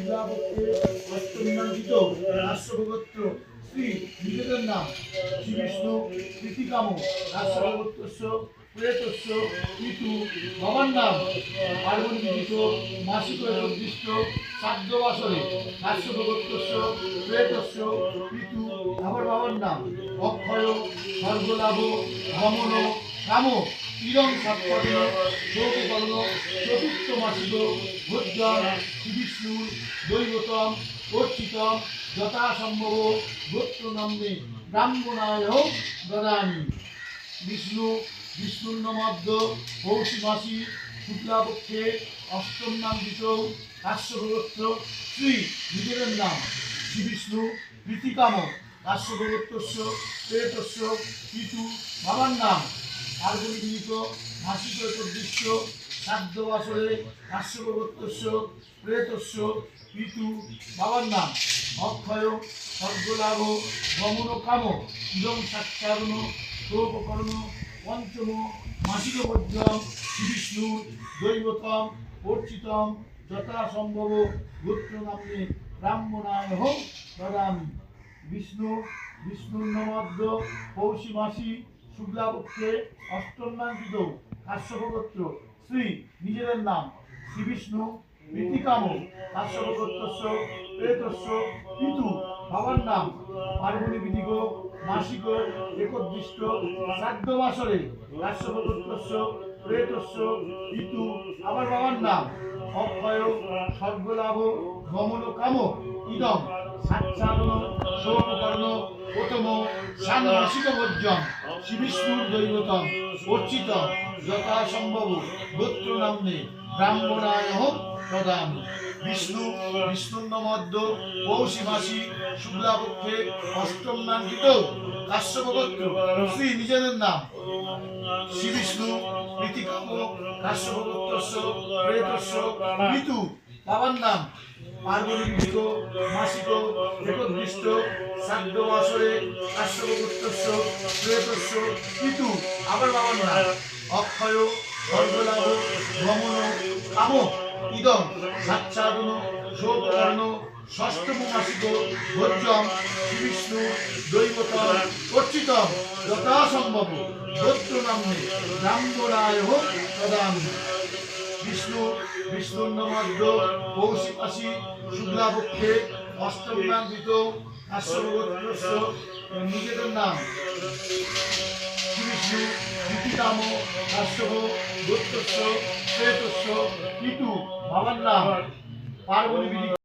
শুক্লাপক্ষে অষ্টমীনান্বিত রাষ্ট্রভগত্র শ্রী নিজেদের নাম শ্রী বিষ্ণু প্রীতিকাম রাষ্ট্রভগত্রস্য প্রেতস্য ঋতু বাবার নাম পার্বণী বিদিত মাসিক নির্দিষ্ট শ্রাদ্ধ বাসরে রাষ্ট্রভগত্রস্য প্রেতস্য ঋতু আবার বাবার নাম অক্ষয় স্বর্গলাভ ভমন কাম ইরং সাক্ষরে শোককর্ণ চতুর্থ মাসিক ভোজ্যম শ্রীবিষ্ণুর দৈবতম অর্চিতম যথাসম্ভব গোত্র নামে ব্রাহ্মণায় দদামি। বিষ্ণুর্নমধ্য পৌষি মাসি শুক্লাপক্ষে অষ্টম নামবিত কাশ্যপগোত্র শ্রী নিজেদের নাম শ্রী বিষ্ণু প্রীতিকাম কাশ্যপগোত্রস্য প্রেতস্য ঋতু বাবার নাম পার্বণী বিদিত মাসিক নির্দিষ্ট শ্রাদ্ধ বাসরে কাশ্যপগোত্রস্য প্রেতস্য ঋতু বাবার নাম অক্ষয় স্বর্গলাভ ভমন কাম ইদং সাক্ষারণ শোককর্ণ পঞ্চম মাসিক ভোজ্যম শ্রীবিষ্ণুর দৈবতম অর্চিতম যথাসম্ভব গোত্র নামে ব্রাহ্মণায় দদামি। বিষ্ণুর্নমধ্য পৌষি মাসি শুক্লাপক্ষে অষ্টম নামকৃত কাশ্যপগোত্র শ্রী নিজেদের নাম শ্রী বিষ্ণু প্রীতিকাম কাশ্যপগোত্রস্য প্রেতস্য ঋতু বাবার নাম পার্বণী বিদিত মাসিক একদৃষ্ট শ্রাদ্ধ বাসরে কাশ্যপগোত্রস্য প্রেতস্য ঋতু আবার বাবার নাম অক্ষয় স্বর্গলাভ ভমন কাম ইদং সাক্ষারণ শোককর্ণ প্রথম ষান্মাসিক ভোজ্যম শ্রীবিষ্ণুর দৈবতম অর্চিত যথাসম্ভব গোত্র নামে ব্রাহ্মণায় দদামি। বিষ্ণুর্নমধ্য পৌষি মাসি শুক্লাপক্ষে অষ্টম নামকৃত কাশ্যপগোত্র শ্রী নিজেদের নাম শ্রী বিষ্ণু প্রীতিকাম কাশ্যপগোত্রস্য প্রেতস্য ঋতু বাবার নাম পার্বণী বিদিত মাসিক একদৃষ্ট শ্রাদ্ধ বাসরে কাশ্যপগোত্রস্য প্রেতস্য ঋতু আবার বাবার নাম অক্ষয় স্বর্গলাভ ভমন কাম ইদং সাক্ষারণ শোককর্ণ ষষ্ঠম মাসিক ভোজ্যম শ্রীবিষ্ণু দৈবতম অর্চিতম যথাসম্ভব গোত্র নামে ব্রাহ্মণায় দদামি। বিষ্ণুর্নমধ্য পৌষি মাসি শুক্লাপক্ষে অষ্টম নামকৃত কাশ্যপগোত্রস্য নিজেদের নাম শ্রী বিষ্ণু প্রীতিকাম কাশ্যপগোত্রস্য প্রেতস্য ঋতু বাবার নাম পার্বণী বিদিত